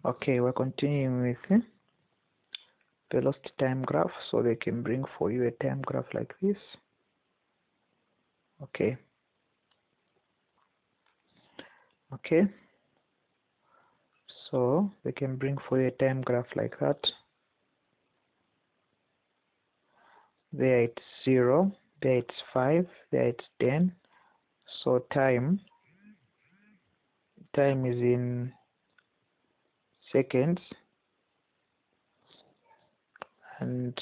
Okay, we're continuing with velocity time graph, so they can bring for you a time graph like this. Okay, so they can bring for you a time graph like that. There it's 0, there it's 5, there it's 10. So time is in seconds, and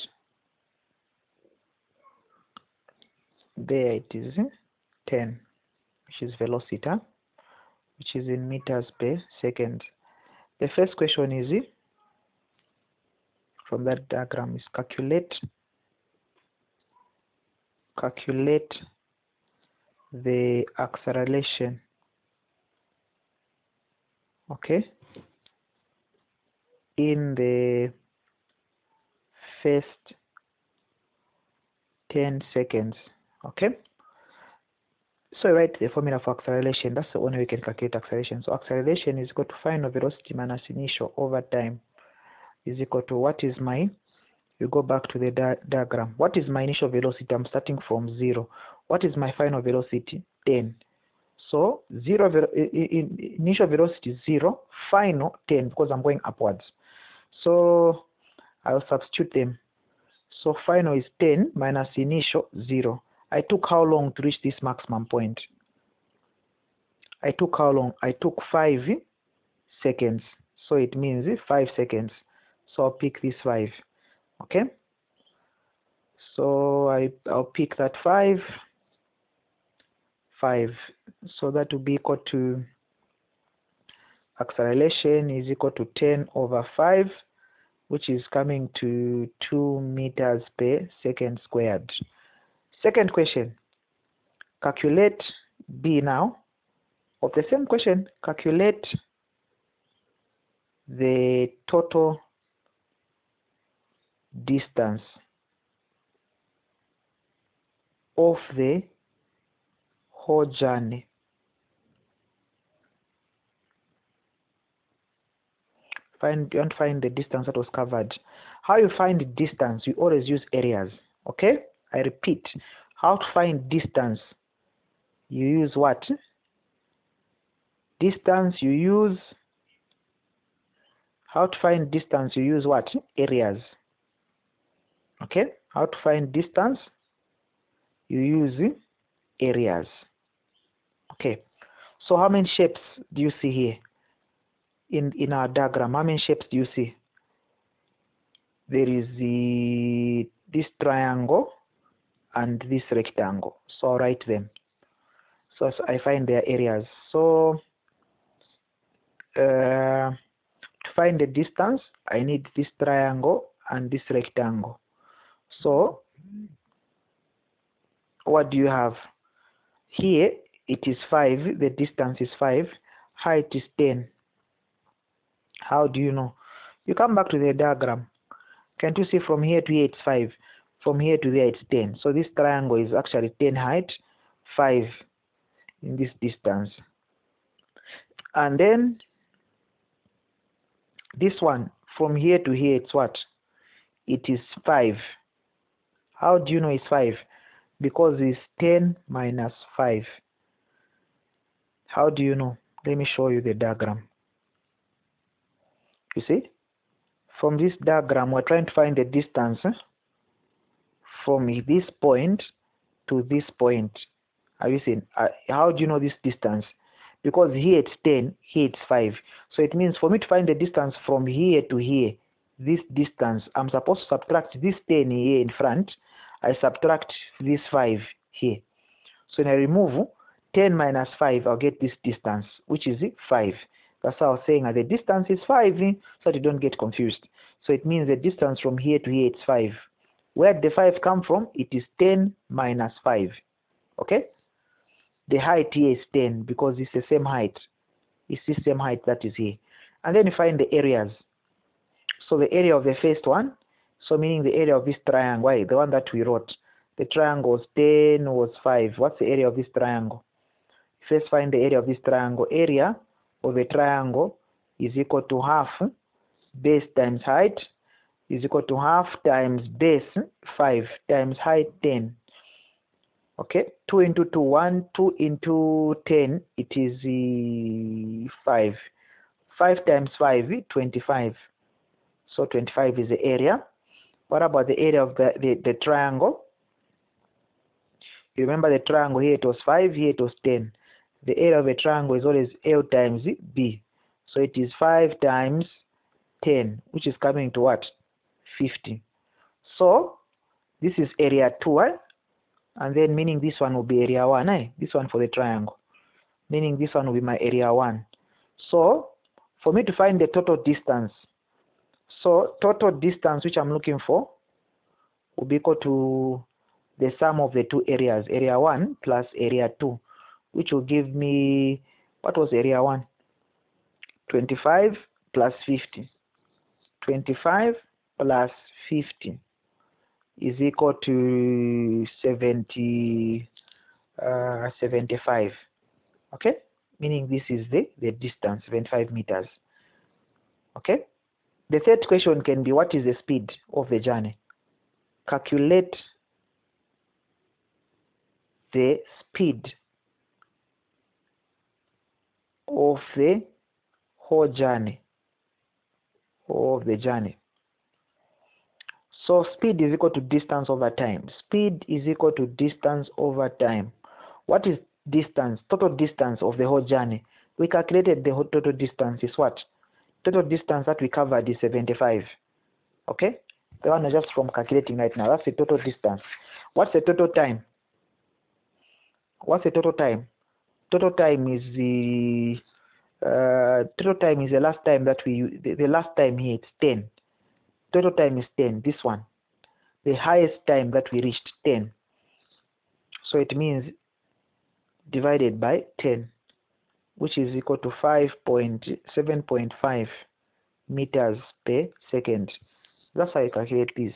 there it is 10, which is velocity, which is in meters per second. The first question is, from that diagram, is calculate the acceleration, okay, in the first 10 seconds. Okay, so write the formula for acceleration. That's the only way we can calculate acceleration. So acceleration is equal to final velocity minus initial over time is equal to, what is my, you go back to the diagram, what is my initial velocity? I'm starting from 0. What is my final velocity? 10. So initial velocity is 0, final 10, because I'm going upwards. So I'll substitute them. So final is 10 minus initial 0. I took how long to reach this maximum point? I took how long? I took 5 seconds. So it means 5 seconds. So I'll pick this 5. Okay. So I'll pick that 5. So that will be equal to, acceleration is equal to 10 over 5, which is coming to 2 meters per second squared. Second question, calculate B now. Of the same question, calculate the total distance of the whole journey. You want to find the distance that was covered. How you find the distance? You always use areas. Okay, I repeat, how to find distance? You use what? Distance, you use, how to find distance? You use what? Areas. Okay, how to find distance? You use areas. Okay, so how many shapes do you see here in our diagram? How many shapes do you see? There is this triangle and this rectangle. So I'll write them. So I find their areas. So to find the distance, I need this triangle and this rectangle. So what do you have? Here it is 5, the distance is 5, height is 10. How do you know? You come back to the diagram. Can't you see from here to here it's 5, from here to there it's 10. So this triangle is actually 10 height, 5 in this distance. And then this one, from here to here it's what? It is 5. How do you know it's 5? Because it's 10 minus 5. How do you know? Let me show you the diagram. You see? From this diagram, we're trying to find the distance from this point to this point. Are you seeing? How do you know this distance? Because here it's 10, here it's 5. So it means for me to find the distance from here to here, this distance, I'm supposed to subtract this 10 here in front. I subtract this 5 here. So when I remove 10 minus 5, I'll get this distance, which is 5. That's how I was saying the distance is 5, so that you don't get confused. So it means the distance from here to here, it's 5. Where did the 5 come from? It is 10 minus 5. Okay? The height here is 10 because it's the same height. It's the same height that is here. And then you find the areas. So the area of the first one, so meaning the area of this triangle, the one that we wrote. The triangle was 10, was 5. What's the area of this triangle? First find the area of this triangle. Area of a triangle is equal to half base times height is equal to half times base 5 times height 10. Okay, 2 into 2, 1, 2 into 10, it is 5. 5 times 5, 25. So 25 is the area. What about the area of the triangle? You remember the triangle here, it was 5, here it was 10. The area of a triangle is always L times B. So it is 5 times 10, which is coming to what? 50. So this is area 2, and then meaning this one will be area 1, this one for the triangle. Meaning this one will be my area 1. So for me to find the total distance, so total distance which I'm looking for will be equal to the sum of the two areas, area 1 plus area 2, which will give me, what was area 1? 25 plus 50. 25 plus 50 is equal to 75. Okay, meaning this is the distance, 75 meters. Okay, the third question can be, what is the speed of the journey? Calculate the speed of the whole journey, So speed is equal to distance over time. Speed is equal to distance over time. What is distance? Total distance of the whole journey. We calculated the whole total distance is what? Total distance that we covered is 75. Okay? The one is just from calculating right now. That's the total distance. What's the total time? What's the total time? Total time is the last time that the last time here it's 10. Total time is 10, this one. The highest time that we reached, 10. So it means divided by 10, which is equal to 7.5 meters per second. That's how you calculate this.